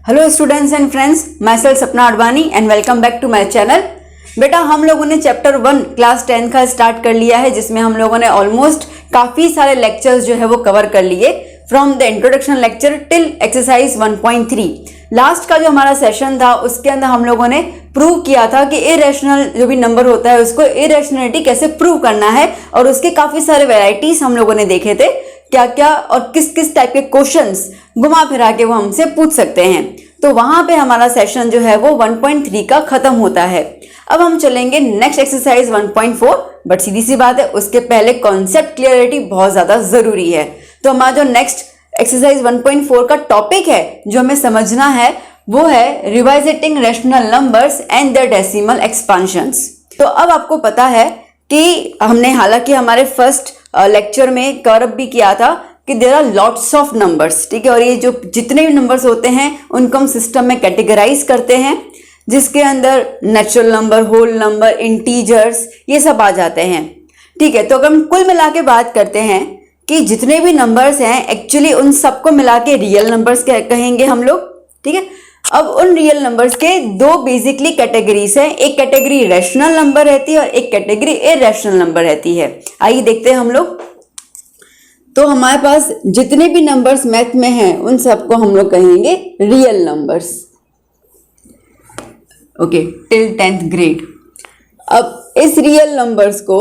Hello students and friends, myself Sapna Advani and welcome back to my channel. बेटा, हम लोगों ने चैप्टर 1 क्लास 10 का स्टार्ट कर लिया है, जिसमें हम लोगों ने ऑलमोस्ट काफ़ी सारे लेक्चर्स जो है वो कवर कर लिए from the introduction lecture till exercise 1.3। Last का जो हमारा सेशन था उसके अंदर हम लोगों ने प्रूव किया था कि इरेशनल जो भी नंबर होता है उसको इरेशनलिटी कैसे प्रूव करना है, और उसके काफ़ी सारे वेराइटीज हम लोगों ने देखे थे, क्या क्या और किस किस टाइप के क्वेश्चंस घुमा फिरा के वो हमसे पूछ सकते हैं। तो वहां पे हमारा सेशन जो है वो 1.3 का खत्म होता है। अब हम चलेंगे नेक्स्ट एक्सरसाइज 1.4, बट सीधी सी बात है उसके पहले कॉन्सेप्ट क्लियरिटी बहुत ज्यादा जरूरी है। तो हमारा जो नेक्स्ट एक्सरसाइज 1.4 का टॉपिक है जो हमें समझना है वो है revisiting rational numbers and their decimal expansions. तो अब आपको पता है कि हमने हालांकि हमारे फर्स्ट लेक्चर में कवर अप भी किया था कि there are lots of numbers, ठीक है, और ये जो जितने भी नंबर्स होते हैं उनको हम सिस्टम में कैटेगराइज करते हैं, जिसके अंदर natural number, whole number, integers, ये सब आ जाते हैं। ठीक है, तो अगर हम कुल मिला के बात करते हैं कि जितने भी नंबर्स हैं एक्चुअली उन सबको मिला के रियल नंबर्स कहेंगे हम लोग। ठीक है, अब उन रियल नंबर्स के दो बेसिकली कैटेगरीज हैं, एक कैटेगरी रैशनल नंबर रहती है और एक कैटेगरी इरैशनल नंबर रहती है। आइए देखते हैं हम लोग। तो हमारे पास जितने भी नंबर्स मैथ में हैं उन सबको हम लोग कहेंगे real numbers, okay, till 10th grade. अब इस रियल नंबर्स को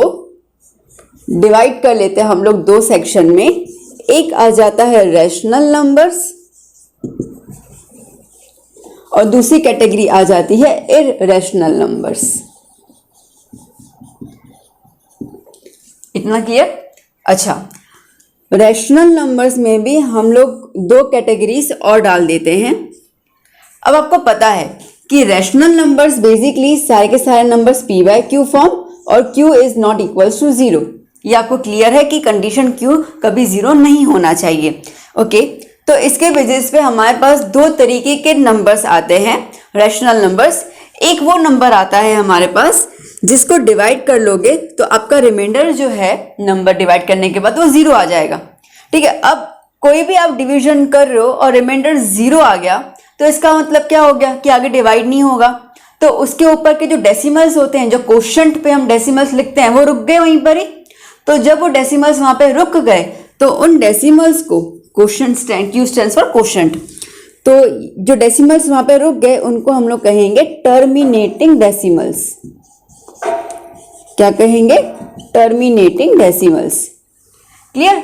डिवाइड कर लेते हैं हम लोग दो सेक्शन में। एक आ जाता है रैशनल नंबर्स और दूसरी कैटेगरी आ जाती है इरैशनल नंबर्स। इतना क्लियर? अच्छा, रैशनल नंबर्स में भी हम लोग दो कैटेगरीज और डाल देते हैं। अब आपको पता है कि रैशनल नंबर्स बेसिकली सारे के सारे numbers p by q form और q is not equals to 0। ये आपको क्लियर है कि कंडीशन q कभी 0 नहीं होना चाहिए। ओके, तो इसके बेसिस पे हमारे पास दो तरीके के नंबर्स आते हैं रैशनल नंबर्स। एक वो नंबर आता है हमारे पास जिसको डिवाइड कर लोगे तो आपका रिमाइंडर जो है नंबर डिवाइड करने के बाद वो 0 आ जाएगा। ठीक है, अब कोई भी आप डिवीजन कर रहे हो और रिमाइंडर 0 आ गया तो इसका मतलब क्या हो गया कि आगे डिवाइड नहीं होगा। तो उसके ऊपर के जो डेसिमल्स होते हैं, जो कोशेंट पे हम डेसिमल्स लिखते हैं, वो रुक गए वहीं पर ही। तो जब वो डेसिमल्स वहां पे रुक गए तो उन डेसिमल्स को quotient Q stands for quotient, तो जो डेसिमल्स वहां पे रुक गए उनको हम लोग कहेंगे टर्मिनेटिंग डेसिमल्स। क्या कहेंगे? Terminating decimals. क्लियर?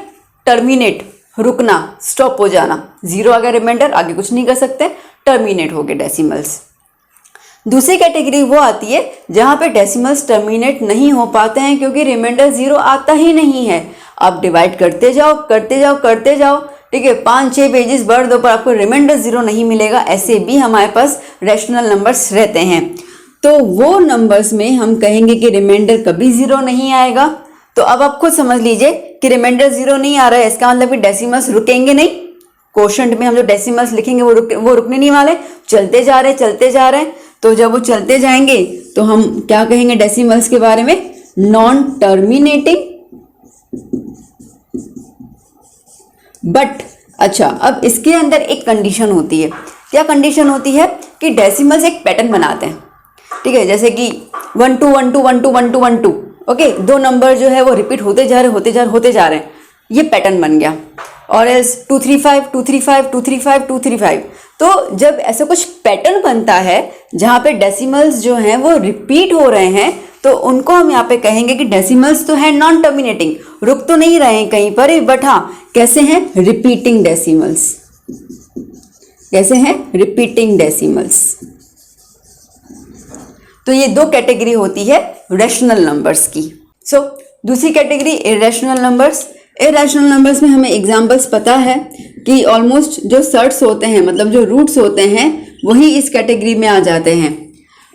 टर्मिनेट, रुकना, स्टॉप हो जाना, 0 आ गया रिमाइंडर, आगे कुछ नहीं कर सकते, टर्मिनेट हो गए डेसिमल्स। दूसरी कैटेगरी वो आती है जहां पे डेसिमल्स टर्मिनेट नहीं हो पाते हैं क्योंकि रिमाइंडर 0 आता ही नहीं है। आप डिवाइड करते जाओ करते जाओ करते जाओ, ठीक है, 5-6 पेजेस बढ़ दो पर आपको रिमाइंडर 0 नहीं मिलेगा। ऐसे भी हमारे पास रैशनल नंबर्स रहते हैं। तो वो नंबर्स में हम कहेंगे कि रिमाइंडर कभी 0 नहीं आएगा। तो अब आप खुद समझ लीजिए कि रिमाइंडर 0 नहीं आ रहा है, इसका मतलब कि डेसिमल्स रुकेंगे नहीं। कोशेंट में हम जो डेसिमल्स लिखेंगे वो रुकने नहीं वाले, चलते जा रहे हैं। तो जब वो चलते जाएंगे तो हम क्या कहेंगे डेसिमल्स के बारे में? Non terminating. बट अच्छा, अब इसके अंदर एक कंडीशन होती है। क्या कंडीशन होती है? कि डेसिमल्स एक पैटर्न बनाते हैं। ठीक है, जैसे कि 1 2 1 2 1 2 1 2 1 2, ओके, दो नंबर जो है वो रिपीट होते जा रहे हैं, ये पैटर्न बन गया। और एल्स 2 3 5 2 3 5 2 3 5 2 3 5। तो जब ऐसा कुछ पैटर्न बनता है जहाँ पे डेसिमल्स जो हैं वो रिपीट हो रहे हैं तो उनको हम यहाँ पे कहेंगे कि डेसिमल्स तो है नॉन टर्मिनेटिंग, रुक तो नहीं रहे हैं कहीं पर, बट हाँ कैसे हैं? Repeating decimals. कैसे हैं? Repeating decimals. तो ये दो कैटेगरी होती है रैशनल नंबर्स की। सो दूसरी category irrational numbers. Irrational numbers में हमें एग्जांपल्स पता है कि ऑलमोस्ट जो सर्ट्स होते हैं, मतलब जो रूट्स होते हैं, वही इस कैटेगरी में आ जाते हैं।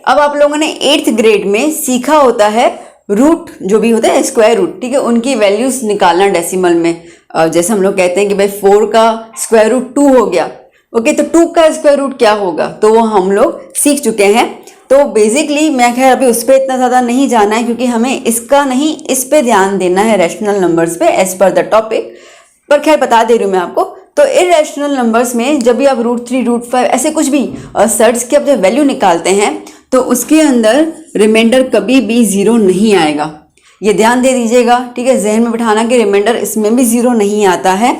अब आप लोगों ने 8th ग्रेड में सीखा होता है रूट जो भी होते हैं स्क्वायर रूट, ठीक है, उनकी वैल्यूज निकालना डेसिमल में। जैसे हम लोग कहते हैं कि भाई 4 का स्क्वायर रूट 2 हो गया, ओके, तो 2 का स्क्वायर रूट क्या होगा, तो वो हम लोग सीख चुके हैं। तो बेसिकली मैं खैर अभी उस पर इतना ज़्यादा नहीं जाना है क्योंकि हमें इसका नहीं, इस पे ध्यान देना है रैशनल नंबर्स पे एज पर द टॉपिक। पर खैर बता दे रही हूँ मैं आपको। तो इरेशनल नंबर्स में जब भी आप √3 √5 ऐसे कुछ भी सर्च के आप जब वैल्यू निकालते हैं तो उसके अंदर रिमाइंडर कभी भी 0 नहीं आएगा। ये ध्यान दे दीजिएगा, ठीक है, जहन में बिठाना कि रिमाइंडर इसमें भी 0 नहीं आता है।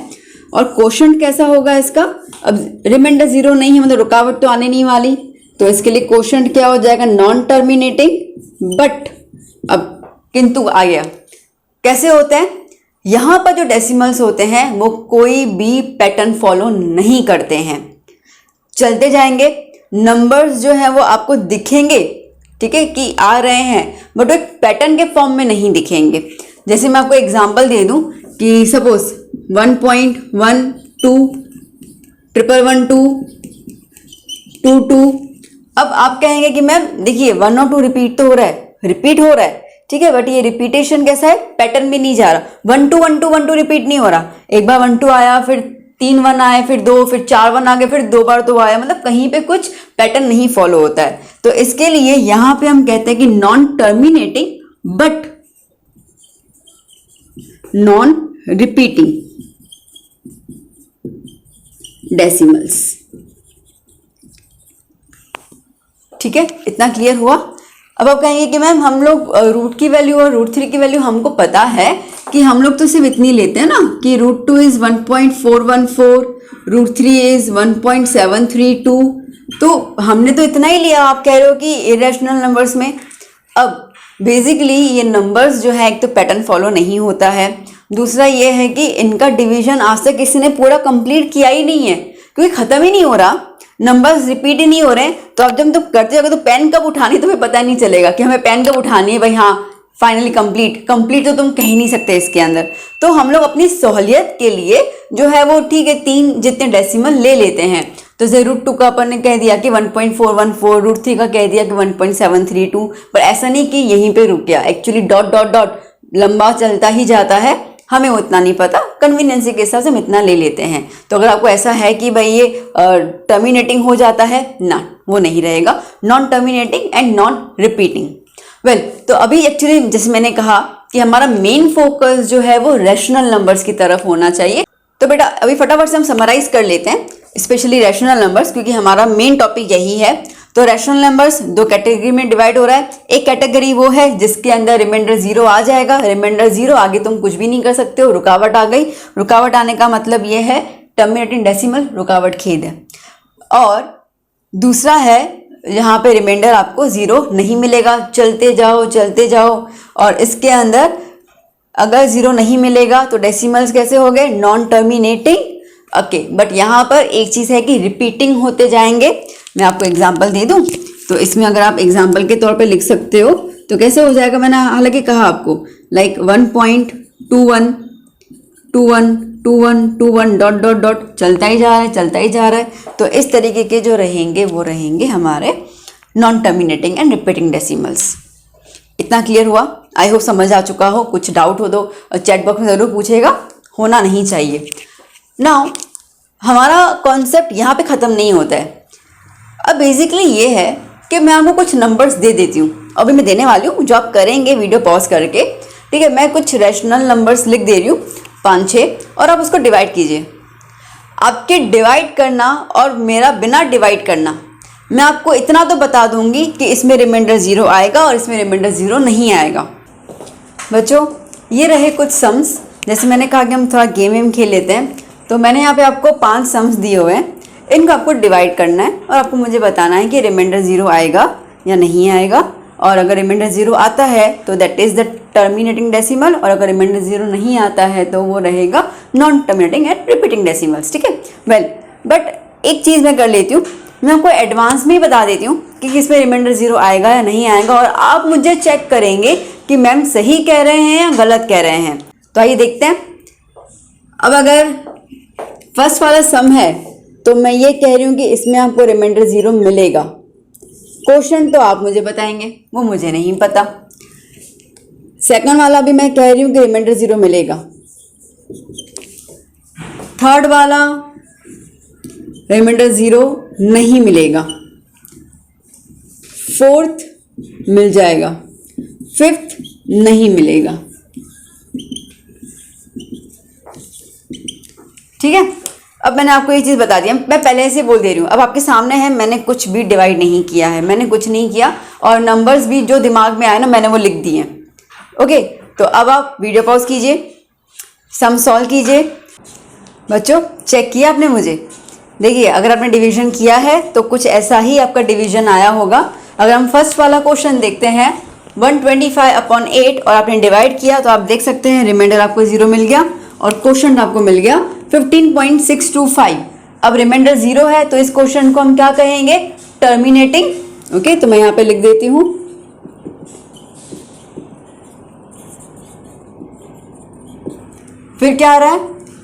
और क्वोशंट कैसा होगा इसका, अब रिमाइंडर 0 नहीं है मतलब रुकावट तो आने नहीं वाली, तो इसके लिए क्वोशंट क्या हो जाएगा, नॉन टर्मिनेटिंग बट। अब किंतु आ गया, कैसे होते हैं, यहां पर जो डेसिमल्स होते हैं वो कोई भी पैटर्न फॉलो नहीं करते हैं। चलते जाएंगे, नंबर्स जो है वो आपको दिखेंगे, ठीक है, कि आ रहे हैं, बट वो एक पैटर्न के फॉर्म में नहीं दिखेंगे। जैसे मैं आपको एग्जांपल दे दूं कि सपोज 1.12 111 22। अब आप कहेंगे कि मैम देखिए 1 और 2 रिपीट तो हो रहा है, रिपीट हो रहा है, ठीक है, बट ये रिपीटेशन कैसा है, पैटर्न भी नहीं जा रहा। 1 2 1 2 1 2 रिपीट नहीं हो रहा, एक बार 1 2 आया, फिर 3 1 आए, फिर 2, फिर 4 1 आ गए, फिर 2 बार 2 आया, मतलब कहीं पे कुछ पैटर्न नहीं फॉलो होता है। तो इसके लिए यहां पे हम कहते हैं कि non terminating but non repeating decimals. ठीक है, इतना क्लियर हुआ। अब आप कहेंगे कि मैम हम लोग रूट की वैल्यू और √3 की वैल्यू हमको पता है कि हम लोग तो सिर्फ इतनी लेते हैं ना कि √2 इज 1.414, √3 इज 1.732, तो हमने तो इतना ही लिया। आप कह रहे हो कि इरेशनल नंबर्स में, अब बेसिकली ये नंबर्स जो है एक तो पैटर्न फॉलो नहीं होता है, दूसरा ये है कि इनका डिवीजन आज तक किसी ने पूरा कंप्लीट किया ही नहीं है, क्योंकि खत्म ही नहीं हो रहा, नंबर्स रिपीट ही नहीं हो रहे हैं। तो अब जब तुम करते हो तो पेन कब उठानी तुम्हें पता नहीं चलेगा कि हमें पेन कब उठानी है, भाई हाँ फाइनली कंप्लीट तो तुम कह ही नहीं सकते इसके अंदर। तो हम लोग अपनी सहूलियत के लिए जो है वो ठीक है 3 जितने डेसिमल ले लेते हैं। तो जैसे √2 का अपन ने कह दिया कि 1.414, √3 का कह दिया कि 1.732, पर ऐसा नहीं कि यहीं पे रुक गया, एक्चुअली डॉट डॉट डॉट लंबा चलता ही जाता है, हमें उतना नहीं पता, कन्वीनियंस के हिसाब से हम इतना ले लेते हैं। तो अगर आपको ऐसा है कि भाई ये टर्मिनेटिंग हो जाता है ना, वो नहीं रहेगा, non terminating and non repeating. Well तो अभी एक्चुअली जैसे मैंने कहा कि हमारा मेन फोकस जो है वो रैशनल नंबर्स की तरफ होना चाहिए। तो बेटा अभी फटाफट से हम समराइज कर लेते हैं, स्पेशली रैशनल नंबर्स, क्योंकि हमारा मेन टॉपिक यही है। तो रैशनल नंबर्स 2 कैटेगरी में डिवाइड हो रहा है। एक कैटेगरी वो है जिसके अंदर रिमाइंडर 0 आ जाएगा, रिमाइंडर 0 आगे तुम कुछ भी नहीं कर सकते हो, रुकावट आ गई। रुकावट आने का मतलब ये है टर्मिनेटिंग डेसिमल, रुकावट खेद है। और दूसरा है यहाँ पे रिमाइंडर आपको 0 नहीं मिलेगा, चलते जाओ, और इसके अंदर अगर 0 नहीं मिलेगा तो डेसिमल्स कैसे हो गए, नॉन टर्मिनेटिंग, ओके। बट यहाँ पर एक चीज़ है कि रिपीटिंग होते जाएंगे। मैं आपको एग्जांपल दे दूं, तो इसमें अगर आप एग्जांपल के तौर पे लिख सकते हो तो कैसे हो जाएगा, मैंने हालांकि कहा आपको लाइक 1.21 21 21 21 डॉट डॉट डॉट चलता ही जा रहा है। तो इस तरीके के जो रहेंगे वो रहेंगे हमारे non terminating and repeating decimals. इतना क्लियर हुआ, आई होप समझ आ चुका हो। कुछ डाउट हो तो चैट बॉक्स में ज़रूर पूछेगा, होना नहीं चाहिए। नाउ हमारा कॉन्सेप्ट यहाँ पे ख़त्म नहीं होता है। अब बेसिकली ये है कि मैं आपको कुछ नंबर्स दे देती हूँ, अभी मैं देने वाली हूँ, जो आप करेंगे वीडियो पॉज करके, ठीक है। मैं कुछ रैशनल नंबर्स लिख दे रही हूँ 5-6, और आप उसको डिवाइड कीजिए। आपके डिवाइड करना और मेरा बिना डिवाइड करना, मैं आपको इतना तो बता दूंगी कि इसमें रिमाइंडर 0 आएगा और इसमें रिमाइंडर 0 नहीं आएगा। बच्चों ये रहे कुछ सम्स, जैसे मैंने कहा कि हम थोड़ा गेम खेल लेते हैं। तो मैंने यहाँ पे आपको 5 सम्स दिए हुए हैं, इनको आपको डिवाइड करना है और आपको मुझे बताना है कि रिमाइंडर 0 आएगा या नहीं आएगा। और अगर रिमाइंडर 0 आता है तो that is the terminating decimal, और अगर रिमाइंडर 0 नहीं आता है तो वो रहेगा non terminating and repeating decimals, ठीक है। वेल बट एक चीज़ मैं कर लेती हूँ, मैं आपको एडवांस में ही बता देती हूँ कि किस में रिमाइंडर 0 आएगा या नहीं आएगा, और आप मुझे चेक करेंगे कि मैम सही कह रहे हैं या गलत कह रहे हैं। तो आइए देखते हैं। अब अगर फर्स्ट वाला सम है तो मैं ये कह रही हूँ कि इसमें आपको रिमाइंडर 0 मिलेगा। क्वेश्चन तो आप मुझे बताएंगे, वो मुझे नहीं पता। सेकंड वाला भी मैं कह रही हूँ कि रिमाइंडर 0 मिलेगा। थर्ड वाला रिमाइंडर 0 नहीं मिलेगा। फोर्थ मिल जाएगा, फिफ्थ नहीं मिलेगा, ठीक है। अब मैंने आपको ये चीज़ बता दी, मैं पहले से बोल दे रही हूँ, अब आपके सामने है, मैंने कुछ भी डिवाइड नहीं किया है, मैंने कुछ नहीं किया, और नंबर्स भी जो दिमाग में आए ना मैंने वो लिख दिए। ओके, तो अब आप वीडियो पॉज कीजिए, सम सॉल्व कीजिए। बच्चों चेक किया आपने मुझे? देखिए अगर आपने डिवीजन किया है तो कुछ ऐसा ही आपका डिवीजन आया होगा। अगर हम फर्स्ट वाला क्वेश्चन देखते हैं 125/8 और आपने डिवाइड किया तो आप देख सकते हैं रिमाइंडर आपको 0 मिल गया और क्वेश्चन आपको मिल गया 15.625। अब रिमाइंडर 0 है तो इस क्वेश्चन को हम क्या कहेंगे? टर्मिनेटिंग। ओके, तो मैं यहाँ पे लिख देती हूँ। फिर क्या आ रहा है?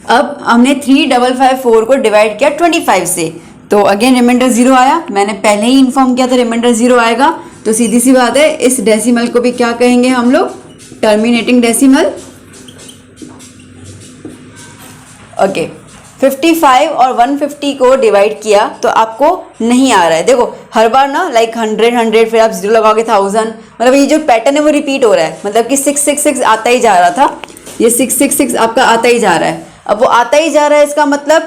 अब हमने 3554 को डिवाइड किया 25 से, तो अगेन रिमाइंडर 0 आया। मैंने पहले ही इन्फॉर्म किया था रिमाइंडर 0 आएगा, तो सीधी सी बात है इस डेसिमल को भी क्या कहेंगे हम लोग? Terminating decimal. ओके, 55 और 150 को डिवाइड किया तो आपको नहीं आ रहा है। देखो हर बार ना लाइक 100 फिर आप 0 लगाओगे 1000, मतलब ये जो पैटर्न है वो रिपीट हो रहा है। मतलब कि 666 आता ही जा रहा था, ये 666 आपका आता ही जा रहा है। अब वो आता ही जा रहा है, इसका मतलब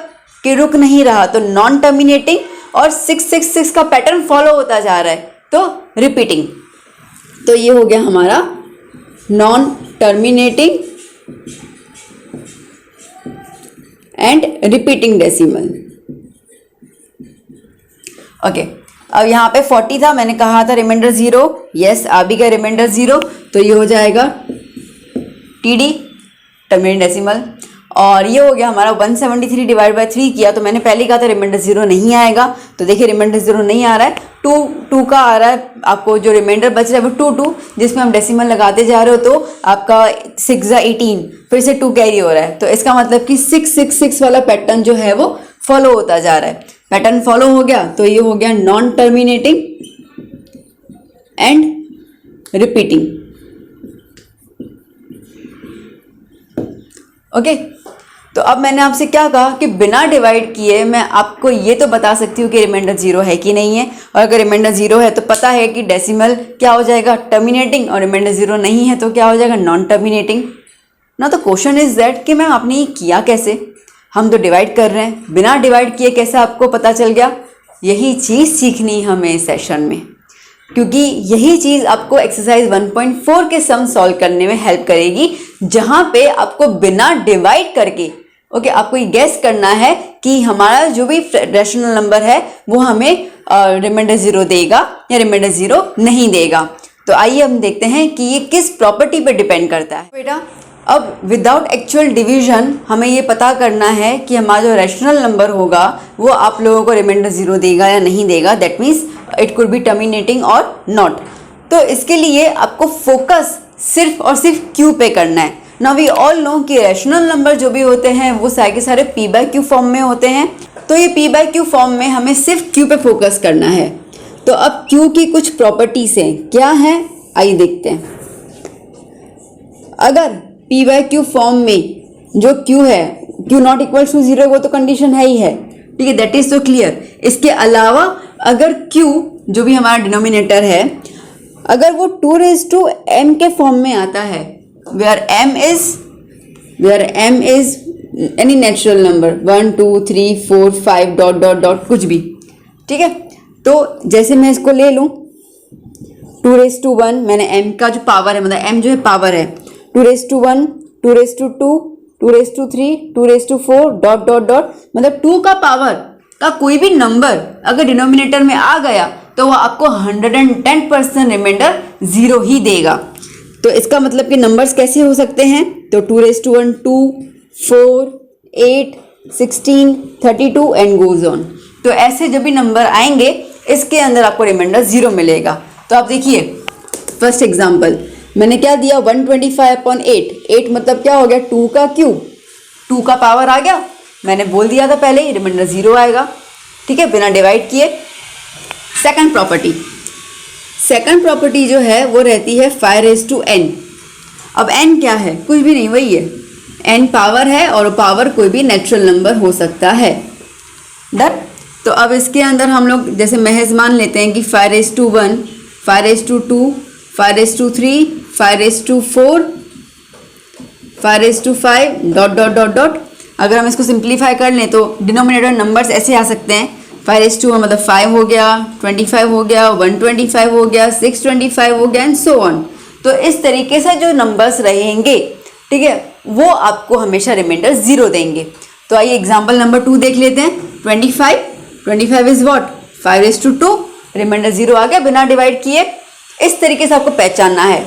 कि रुक नहीं रहा, तो नॉन टर्मिनेटिंग, और 666 का पैटर्न फॉलो होता जा रहा है, तो रिपीटिंग। तो ये हो गया हमारा non terminating and repeating decimal. Okay, अब यहाँ पे 40 था, मैंने कहा था रिमाइंडर 0, यस आ भी गया रिमाइंडर 0, तो ये हो जाएगा TD टर्मिनेटिंग डेसिमल। और ये हो गया हमारा 173 डिवाइड बाय 3 किया, तो मैंने पहले कहा था रिमाइंडर 0 नहीं आएगा, तो देखिए रिमाइंडर 0 नहीं आ रहा है, 2 का आ रहा है। आपको जो रिमाइंडर बच रहा है वो 2 जिसमें हम डेसिमल लगाते जा रहे हो, तो आपका 6 × 18 फिर से 2 कैरी हो रहा है, तो इसका मतलब कि 666 वाला पैटर्न जो है वो फॉलो होता जा रहा है। पैटर्न फॉलो हो गया तो ये हो गया non terminating and repeating. Okay, तो अब मैंने आपसे क्या कहा कि बिना डिवाइड किए मैं आपको ये तो बता सकती हूँ कि रिमाइंडर 0 है कि नहीं है, और अगर रिमाइंडर 0 है तो पता है कि डेसिमल क्या हो जाएगा? टर्मिनेटिंग, और रिमाइंडर 0 नहीं है तो क्या हो जाएगा? नॉन टर्मिनेटिंग ना। तो क्वेश्चन इज दैट कि मैम आपने ये किया कैसे? हम तो डिवाइड कर रहे हैं, बिना डिवाइड किए कैसे आपको पता चल गया? यही चीज़ सीखनी हमें इस सेशन में, क्योंकि यही चीज़ आपको एक्सरसाइज 1.4 के सम सॉल्व करने में हेल्प करेगी, जहाँ पे आपको बिना डिवाइड करके ओके आपको ये गेस करना है कि हमारा जो भी रैशनल नंबर है वो हमें रिमाइंडर 0 देगा या रिमाइंडर 0 नहीं देगा। तो आइए हम देखते हैं कि ये किस प्रॉपर्टी पे डिपेंड करता है। बेटा अब विदाउट एक्चुअल डिवीजन हमें ये पता करना है कि हमारा जो रैशनल नंबर होगा वो आप लोगों को रिमाइंडर 0 देगा या नहीं देगा। That means it could be terminating और नॉट। तो इसके लिए आपको फोकस सिर्फ और सिर्फ क्यू पे करना है। नाउ वी ऑल नो कि रैशनल नंबर जो भी होते हैं वो सारे के सारे p/q फॉर्म में होते हैं, तो ये p/q फॉर्म में हमें सिर्फ q पे फोकस करना है। तो अब q की कुछ प्रॉपर्टीज हैं, क्या है आइए देखते हैं। अगर p/q फॉर्म में जो q है q नॉट इक्वल टू 0 वो तो कंडीशन है ही है, ठीक है, दैट इज तो क्लियर। इसके अलावा अगर q जो भी हमारा डिनोमिनेटर है अगर वो 2m के फॉर्म में आता है, where m is any natural number 1 2 3 4 5 dot dot dot कुछ भी, ठीक है। तो जैसे मैं इसको ले लूँ 2⁻1, मैंने m का जो पावर है मतलब m जो है पावर है 2⁻1 2⁻2 2⁻3 2⁻4 डॉट डॉट डॉट, मतलब 2 का पावर का कोई भी नंबर अगर डिनोमिनेटर में आ गया तो वो आपको 110% रिमाइंडर 0 ही देगा। तो इसका मतलब कि नंबर्स कैसे हो सकते हैं? तो 2⁻1 2 4 8 16 32 एंड गोज ऑन। तो ऐसे जो भी नंबर आएंगे इसके अंदर आपको रिमाइंडर 0 मिलेगा। तो आप देखिए फर्स्ट एग्जांपल मैंने क्या दिया 125/8, 8 मतलब क्या हो गया 2 का क्यूब, 2 का पावर आ गया, मैंने बोल दिया था पहले ही रिमाइंडर 0 आएगा, ठीक है, बिना डिवाइड किए। सेकंड प्रॉपर्टी जो है वो रहती है 5⁻n। अब n क्या है? कुछ भी नहीं, वही है n पावर है और पावर कोई भी नेचुरल नंबर हो सकता है। डन। तो अब इसके अंदर हम लोग जैसे महज मान लेते हैं कि 5⁻1 5⁻2 5⁻3 5⁻4 5⁻5 डॉट डॉट डॉट डॉट अगर हम इसको सिंप्लीफाई कर लें तो डिनोमिनेटर नंबर्स ऐसे आ सकते हैं, 5:1 मतलब 5 हो गया, 25 हो गया, 125 हो गया, 625 हो गया एंड सो ऑन। तो इस तरीके से जो नंबर्स रहेंगे, ठीक है, वो आपको हमेशा रिमाइंडर 0 देंगे। तो आइए एग्जाम्पल नंबर 2 देख लेते हैं। 25 इज व्हाट, 5:2, रिमाइंडर 0 आ गया बिना डिवाइड किए। इस तरीके से आपको पहचानना है।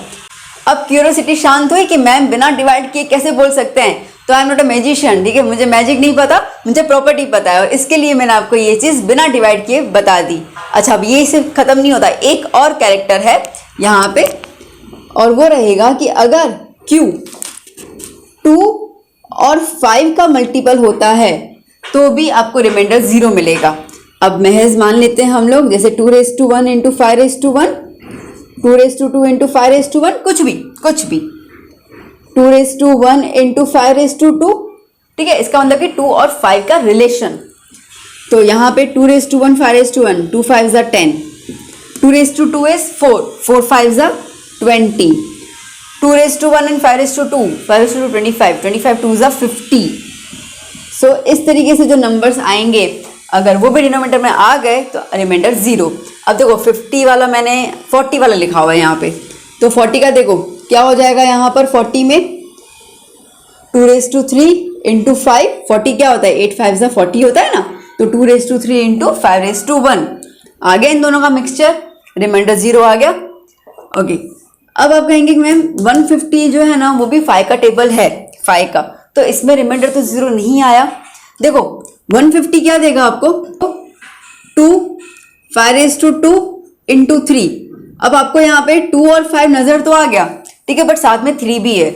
अब क्यूरियोसिटी शांत हुई कि मैम बिना डिवाइड किए कैसे बोल सकते हैं, तो I am not a magician, ठीक है, मुझे मैजिक नहीं पता, मुझे प्रॉपर्टी पता है और इसके लिए मैंने आपको ये चीज़ बिना डिवाइड किए बता दी। अच्छा, अब ये सिर्फ खत्म नहीं होता, एक और कैरेक्टर है यहाँ पे और वो रहेगा कि अगर Q 2 और 5 का मल्टीपल होता है तो भी आपको रिमाइंडर 0 मिलेगा। अब महज मान लेते हैं हम लोग, जैसे 2:1 इंटू 5:1, 2:2 इंटू 5:1, कुछ भी 2:1 इंटू 5:2, ठीक है, इसका मतलब कि 2 और 5 का रिलेशन। तो यहाँ पे 2:1 5:1, 2 5 are 10, 2:2 is 4, 4 5 are 20, 2:1 and 5:2, 5:2 25, 25 2 are 50। सो इस तरीके से जो नंबर्स आएंगे अगर वो भी डिनोमिनेटर में आ गए तो रिमाइंडर 0। अब देखो 50 वाला मैंने 40 वाला लिखा हुआ है यहाँ पे, तो 40 का देखो क्या हो जाएगा यहाँ पर 40 में 2:3 इंटू 5, 40 क्या होता है 8 5 40 होता है ना, तो 2:3 इंटू 5:1 आ गया इन दोनों का मिक्सचर, रिमाइंडर 0 आ गया। ओके, अब आप कहेंगे कि मैम 150 जो है ना वो भी 5 का टेबल है 5 का, तो इसमें रिमाइंडर तो 0 नहीं आया। देखो 150 क्या देगा आपको 2 5:2 इंटू 3। अब आपको यहाँ पे 2 और 5 नजर तो आ गया, ठीक है, बट साथ में 3 भी है,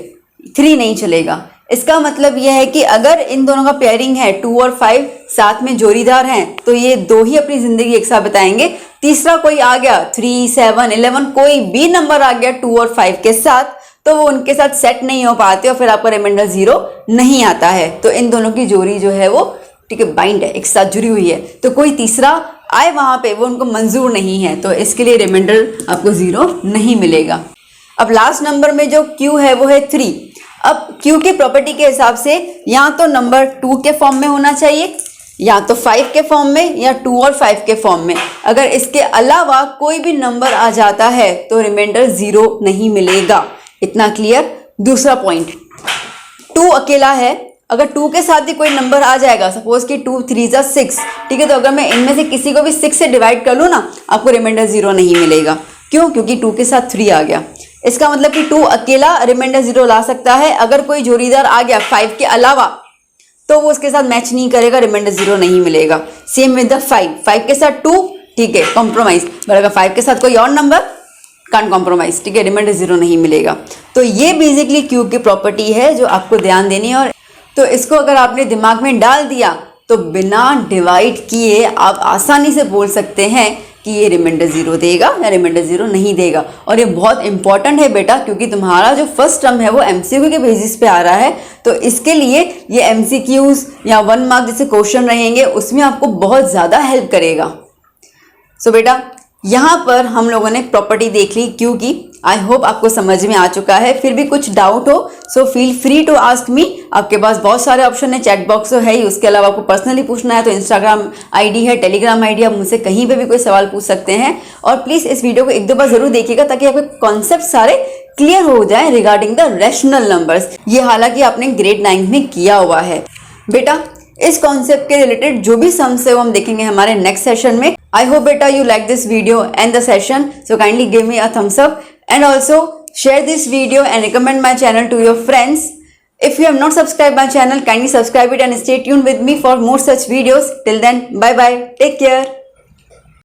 3 नहीं चलेगा। इसका मतलब यह है कि अगर इन दोनों का पेयरिंग है 2 और 5 साथ में जोड़ीदार हैं तो ये दो ही अपनी जिंदगी एक साथ बताएंगे। तीसरा कोई आ गया 3 7 11 कोई भी नंबर आ गया 2 और 5 के साथ तो वो उनके साथ सेट नहीं हो पाते और फिर आपका रिमाइंडर 0 नहीं आता है। तो इन दोनों की जोड़ी जो है वो, ठीक है, बाइंड है, एक साथ जुड़ी हुई है, तो कोई तीसरा आए वहां पे वो उनको मंजूर नहीं है, तो इसके लिए रिमाइंडर आपको 0 नहीं मिलेगा। अब लास्ट नंबर में जो Q है वो है 3। अब Q की प्रॉपर्टी के हिसाब से या तो नंबर 2 के फॉर्म में होना चाहिए या तो 5 के फॉर्म में या 2 और 5 के फॉर्म में। अगर इसके अलावा कोई भी नंबर आ जाता है तो रिमाइंडर 0 नहीं मिलेगा। इतना क्लियर। दूसरा पॉइंट, 2 अकेला है, अगर 2 के साथ भी कोई नंबर आ जाएगा, सपोज कि 2 3 जा 6, ठीक है, तो अगर मैं इनमें से किसी को भी 6 से डिवाइड कर लूँ ना, आपको रिमाइंडर 0 नहीं मिलेगा। क्यों? क्योंकि 2 के साथ 3 आ गया। इसका मतलब कि 2 अकेला रिमाइंडर 0 ला सकता है, अगर कोई जोड़ीदार आ गया 5 के अलावा तो वो उसके साथ मैच नहीं करेगा, रिमाइंडर 0 नहीं मिलेगा। सेम विद द 5 के साथ 2, ठीक है, कॉम्प्रोमाइज, बट अगर 5 के साथ कोई और नंबर कांट कॉम्प्रोमाइज, ठीक है, रिमाइंडर 0 नहीं मिलेगा। तो ये बेसिकली क्यूब की प्रॉपर्टी है जो आपको ध्यान देनी है। और तो इसको अगर आपने दिमाग में डाल दिया तो बिना डिवाइड किए आप आसानी से बोल सकते हैं कि ये रिमाइंडर 0 देगा या रिमाइंडर 0 नहीं देगा। और ये बहुत इंपॉर्टेंट है बेटा, क्योंकि तुम्हारा जो फर्स्ट टर्म है वो एमसीक्यू के बेसिस पे आ रहा है, तो इसके लिए ये एमसीक्यूज या 1 मार्क जैसे क्वेश्चन रहेंगे उसमें आपको बहुत ज़्यादा हेल्प करेगा। सो बेटा यहाँ पर हम लोगों ने प्रॉपर्टी देख ली क्यू की। आई होप आपको समझ में आ चुका है। फिर भी कुछ डाउट हो so feel free to ask me. आपके पास बहुत सारे ऑप्शन है, चैट बॉक्स तो है ही, उसके अलावा आपको पर्सनली पूछना है तो इंस्टाग्राम आईडी है, टेलीग्राम आईडी, आप मुझसे कहीं पे भी कोई सवाल पूछ सकते हैं। और प्लीज़ इस वीडियो को 1-2 बार जरूर देखिएगा ताकि आपके कॉन्सेप्ट सारे क्लियर हो जाए रिगार्डिंग द रैशनल नंबर्स। ये हालांकि आपने ग्रेड 9 में किया हुआ है। बेटा इस कॉन्सेप्ट के रिलेटेड जो भी सम्स है वो हम देखेंगे हमारे नेक्स्ट सेशन में। आई होप बेटा you like this video and the session, so kindly give me a thumbs up and also share this video and recommend my channel to your friends. If you have not subscribed my channel, kindly subscribe it and stay tuned with me for more such videos. Till then, bye bye, take care.